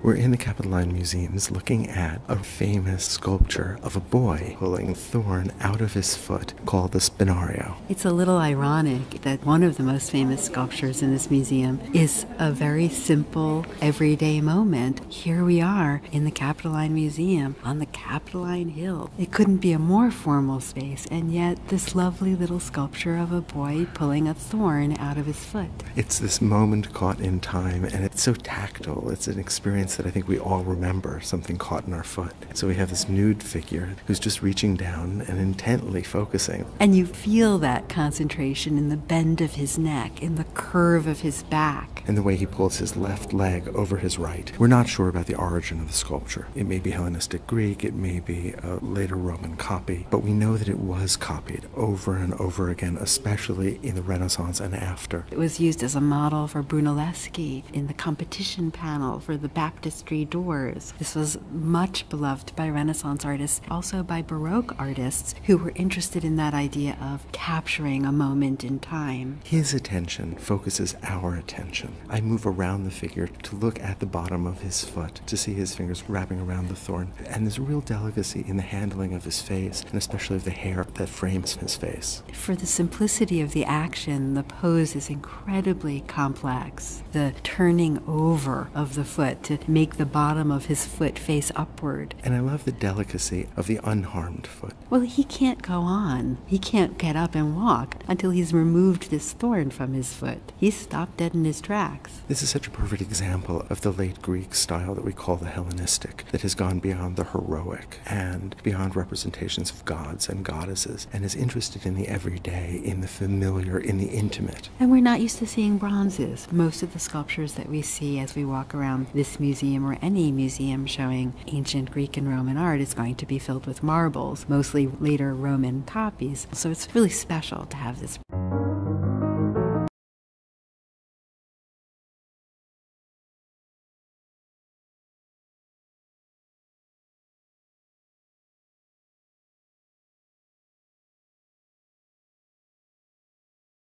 We're in the Capitoline Museums looking at a famous sculpture of a boy pulling thorn out of his foot called the Spinario. It's a little ironic that one of the most famous sculptures in this museum is a very simple, everyday moment. Here we are in the Capitoline Museum on the Capitoline Hill. It couldn't be a more formal space, and yet this lovely little sculpture of a boy pulling a thorn out of his foot. It's this moment caught in time, and it's so tactile. It's an experience that I think we all remember, something caught in our foot. So we have this nude figure who's just reaching down and intently focusing. And you feel that concentration in the bend of his neck, in the curve of his back. And the way he pulls his left leg over his right. We're not sure about the origin of the sculpture. It may be Hellenistic Greek, it may be a later Roman copy, but we know that it was copied over and over again, especially in the Renaissance and after. It was used as a model for Brunelleschi in the competition panel for the baptistry doors. This was much beloved by Renaissance artists, also by Baroque artists who were interested in that idea of capturing a moment in time. His attention focuses our attention. I move around the figure to look at the bottom of his foot, to see his fingers wrapping around the thorn. And there's a real delicacy in the handling of his face, and especially of the hair that frames his face. For the simplicity of the action, the pose is incredibly complex. The turning over of the foot to make the bottom of his foot face upward. And I love the delicacy of the unharmed foot. Well, he can't go on. He can't get up and walk until he's removed this thorn from his foot. He's stopped dead in his tracks. This is such a perfect example of the late Greek style that we call the Hellenistic, that has gone beyond the heroic and beyond representations of gods and goddesses, and is interested in the everyday, in the familiar, in the intimate. And we're not used to seeing bronzes. Most of the sculptures that we see as we walk around this museum or any museum showing ancient Greek and Roman art is going to be filled with marbles, mostly later Roman copies. So it's really special to have this.